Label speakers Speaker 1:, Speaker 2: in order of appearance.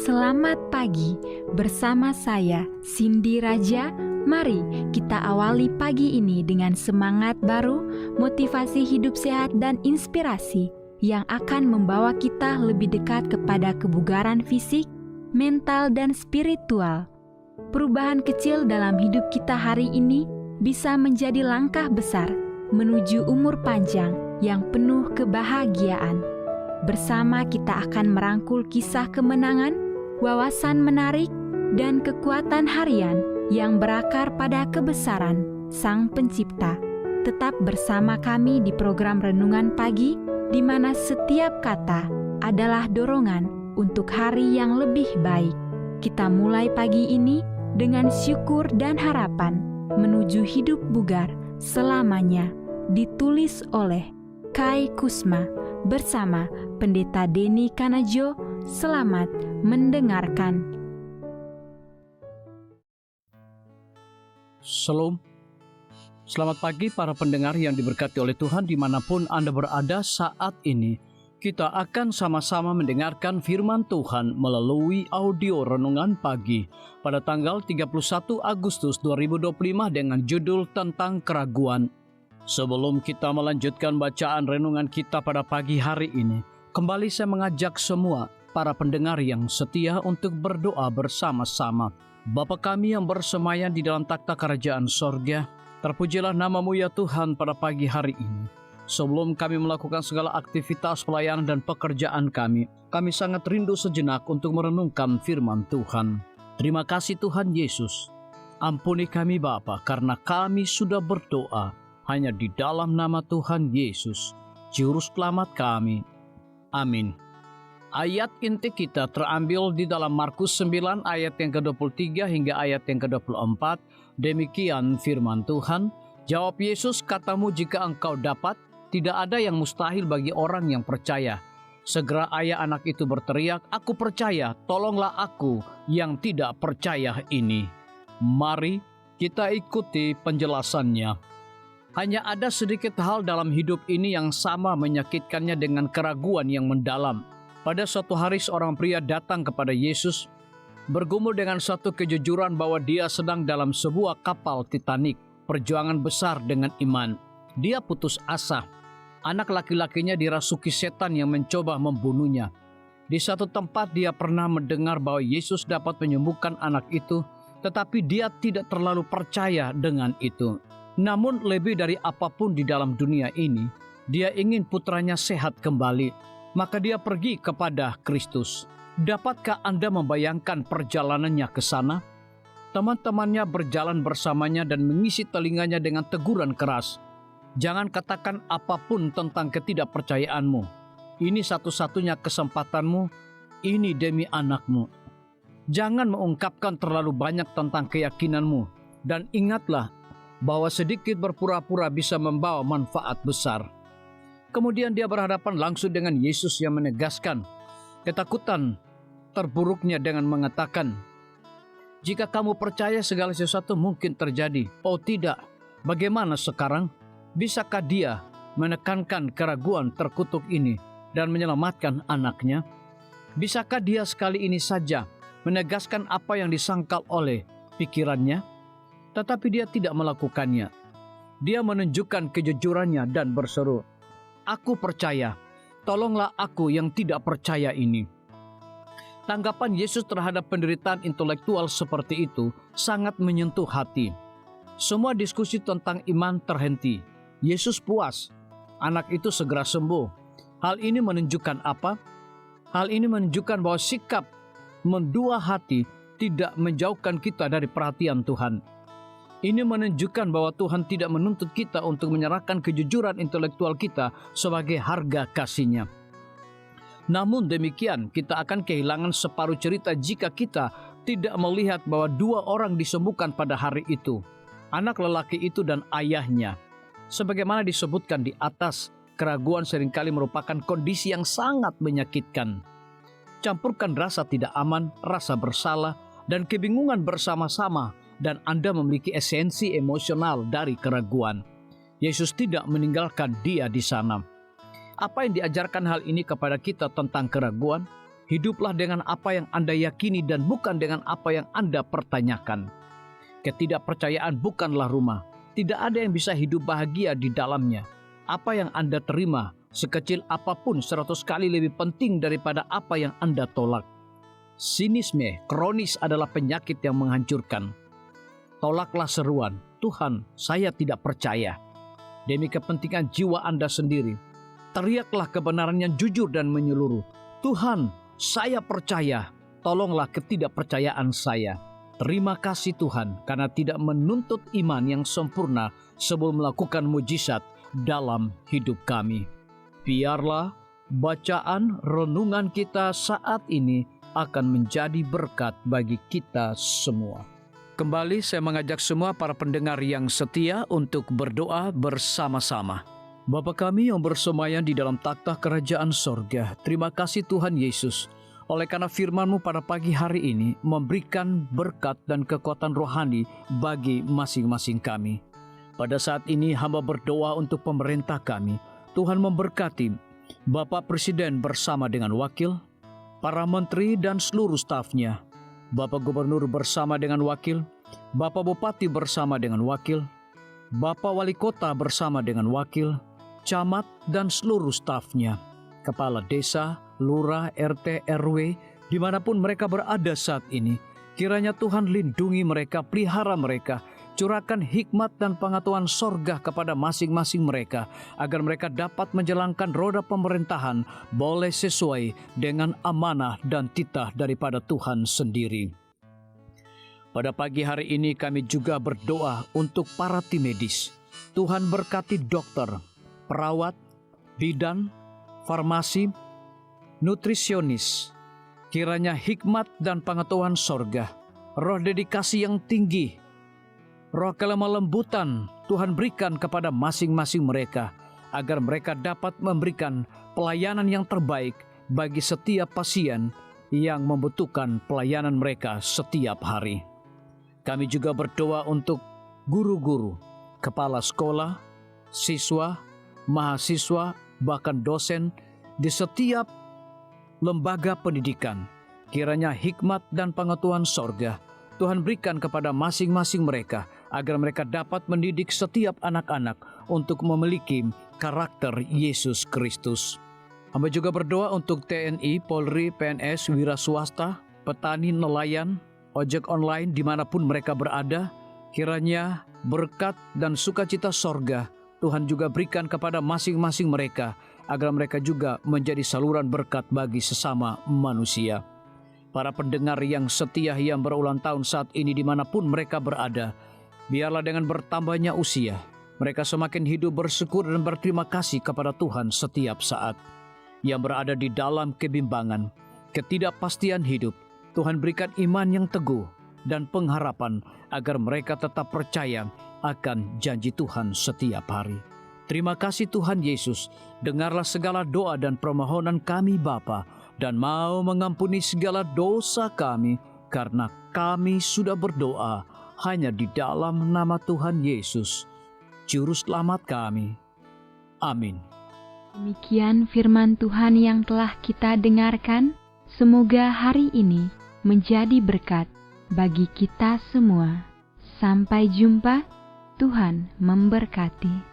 Speaker 1: Selamat pagi bersama saya Cindy Raja. Mari kita awali pagi ini dengan semangat baru, motivasi hidup sehat dan inspirasi yang akan membawa kita lebih dekat kepada kebugaran fisik, mental dan spiritual. Perubahan kecil dalam hidup kita hari ini bisa menjadi langkah besar menuju umur panjang yang penuh kebahagiaan. Bersama kita akan merangkul kisah kemenangan, wawasan menarik, dan kekuatan harian yang berakar pada kebesaran Sang Pencipta. Tetap bersama kami di program Renungan Pagi, di mana setiap kata adalah dorongan untuk hari yang lebih baik. Kita mulai pagi ini dengan syukur dan harapan menuju hidup bugar selamanya. Ditulis oleh Kai Kusma bersama Pendeta Denny Kanajo. Selamat mendengarkan.
Speaker 2: Shalom. Selamat pagi para pendengar yang diberkati oleh Tuhan dimanapun Anda berada saat ini. Kita akan sama-sama mendengarkan firman Tuhan melalui audio Renungan Pagi pada tanggal 31 Agustus 2025 dengan judul tentang keraguan. Sebelum kita melanjutkan bacaan renungan kita pada pagi hari ini, kembali saya mengajak semua para pendengar yang setia untuk berdoa bersama-sama. Bapa kami yang bersemayam di dalam takhta kerajaan sorga, terpujilah nama-Mu ya Tuhan pada pagi hari ini. Sebelum kami melakukan segala aktivitas pelayanan dan pekerjaan kami sangat rindu sejenak untuk merenungkan firman Tuhan. Terima kasih Tuhan Yesus. Ampuni kami Bapa, karena kami sudah berdoa hanya di dalam nama Tuhan Yesus, Juru Selamat kami. Amin. Ayat inti kita terambil di dalam Markus 9 ayat yang ke-23 hingga ayat yang ke-24. Demikian firman Tuhan. Jawab Yesus, katamu jika engkau dapat, tidak ada yang mustahil bagi orang yang percaya. Segera ayah anak itu berteriak, aku percaya, tolonglah aku yang tidak percaya ini. Mari kita ikuti penjelasannya. Hanya ada sedikit hal dalam hidup ini yang sama menyakitkannya dengan keraguan yang mendalam. Pada suatu hari seorang pria datang kepada Yesus, bergumul dengan satu kejujuran bahwa dia sedang dalam sebuah kapal Titanic, perjuangan besar dengan iman. Dia putus asa. Anak laki-lakinya dirasuki setan yang mencoba membunuhnya. Di satu tempat dia pernah mendengar bahwa Yesus dapat menyembuhkan anak itu, tetapi dia tidak terlalu percaya dengan itu. Namun lebih dari apapun di dalam dunia ini, dia ingin putranya sehat kembali. Maka dia pergi kepada Kristus. Dapatkah Anda membayangkan perjalanannya ke sana? Teman-temannya berjalan bersamanya dan mengisi telinganya dengan teguran keras. Jangan katakan apapun tentang ketidakpercayaanmu. Ini satu-satunya kesempatanmu. Ini demi anakmu. Jangan mengungkapkan terlalu banyak tentang keyakinanmu. Dan ingatlah bahwa sedikit berpura-pura bisa membawa manfaat besar. Kemudian dia berhadapan langsung dengan Yesus yang menegaskan ketakutan terburuknya dengan mengatakan, jika kamu percaya segala sesuatu mungkin terjadi. Oh tidak, bagaimana sekarang? Bisakah dia menekankan keraguan terkutuk ini dan menyelamatkan anaknya? Bisakah dia sekali ini saja menegaskan apa yang disangkal oleh pikirannya? Tetapi dia tidak melakukannya. Dia menunjukkan kejujurannya dan berseru, aku percaya, tolonglah aku yang tidak percaya ini. Tanggapan Yesus terhadap penderitaan intelektual seperti itu sangat menyentuh hati. Semua diskusi tentang iman terhenti. Yesus puas. Anak itu segera sembuh. Hal ini menunjukkan apa? Hal ini menunjukkan bahwa sikap mendua hati tidak menjauhkan kita dari perhatian Tuhan. Ini menunjukkan bahwa Tuhan tidak menuntut kita untuk menyerahkan kejujuran intelektual kita sebagai harga kasih-Nya. Namun demikian, kita akan kehilangan separuh cerita jika kita tidak melihat bahwa dua orang disembuhkan pada hari itu. Anak lelaki itu dan ayahnya. Sebagaimana disebutkan di atas, keraguan seringkali merupakan kondisi yang sangat menyakitkan. Campurkan rasa tidak aman, rasa bersalah, dan kebingungan bersama-sama, dan Anda memiliki esensi emosional dari keraguan. Yesus tidak meninggalkan dia di sana. Apa yang diajarkan hal ini kepada kita tentang keraguan? Hiduplah dengan apa yang Anda yakini dan bukan dengan apa yang Anda pertanyakan. Ketidakpercayaan bukanlah rumah. Tidak ada yang bisa hidup bahagia di dalamnya. Apa yang Anda terima, sekecil apapun 100 kali lebih penting daripada apa yang Anda tolak. Sinisme kronis adalah penyakit yang menghancurkan. Tolaklah seruan, Tuhan, saya tidak percaya. Demi kepentingan jiwa Anda sendiri, teriaklah kebenaran yang jujur dan menyeluruh. Tuhan, saya percaya, tolonglah ketidakpercayaan saya. Terima kasih Tuhan, karena tidak menuntut iman yang sempurna sebelum melakukan mujizat dalam hidup kami. Biarlah bacaan renungan kita saat ini akan menjadi berkat bagi kita semua. Kembali saya mengajak semua para pendengar yang setia untuk berdoa bersama-sama. Bapa kami yang bersemayam di dalam takhta kerajaan sorga, terima kasih Tuhan Yesus, oleh karena firman-Mu pada pagi hari ini memberikan berkat dan kekuatan rohani bagi masing-masing kami. Pada saat ini hamba berdoa untuk pemerintah kami. Tuhan memberkati Bapak Presiden bersama dengan wakil, para menteri dan seluruh stafnya, Bapak Gubernur bersama dengan wakil, Bapak Bupati bersama dengan wakil, Bapak Wali Kota bersama dengan wakil, camat dan seluruh stafnya, kepala desa, lurah, RT, RW, dimanapun mereka berada saat ini. Kiranya Tuhan lindungi mereka, pelihara mereka, curahkan hikmat dan pengetahuan sorga kepada masing-masing mereka, agar mereka dapat menjalankan roda pemerintahan boleh sesuai dengan amanah dan titah daripada Tuhan sendiri. Pada pagi hari ini kami juga berdoa untuk para tim medis. Tuhan berkati dokter, perawat, bidan, farmasi, nutrisionis. Kiranya hikmat dan pengetahuan sorga, roh dedikasi yang tinggi, roh kelemah lembutan Tuhan berikan kepada masing-masing mereka, agar mereka dapat memberikan pelayanan yang terbaik bagi setiap pasien yang membutuhkan pelayanan mereka setiap hari. Kami juga berdoa untuk guru-guru, kepala sekolah, siswa, mahasiswa, bahkan dosen di setiap lembaga pendidikan. Kiranya hikmat dan pengetahuan sorga Tuhan berikan kepada masing-masing mereka, agar mereka dapat mendidik setiap anak-anak untuk memiliki karakter Yesus Kristus. Hamba juga berdoa untuk TNI, Polri, PNS, wira swasta, petani, nelayan, ojek online dimanapun mereka berada. Kiranya berkat dan sukacita sorga Tuhan juga berikan kepada masing-masing mereka, agar mereka juga menjadi saluran berkat bagi sesama manusia. Para pendengar yang setia yang berulang tahun saat ini dimanapun mereka berada, biarlah dengan bertambahnya usia, mereka semakin hidup bersyukur dan berterima kasih kepada Tuhan setiap saat. Yang berada di dalam kebimbangan, ketidakpastian hidup, Tuhan berikan iman yang teguh dan pengharapan, agar mereka tetap percaya akan janji Tuhan setiap hari. Terima kasih Tuhan Yesus, dengarlah segala doa dan permohonan kami Bapa, dan mau mengampuni segala dosa kami, karena kami sudah berdoa hanya di dalam nama Tuhan Yesus, Juru Selamat kami. Amin.
Speaker 1: Demikian firman Tuhan yang telah kita dengarkan. Semoga hari ini menjadi berkat bagi kita semua. Sampai jumpa, Tuhan memberkati.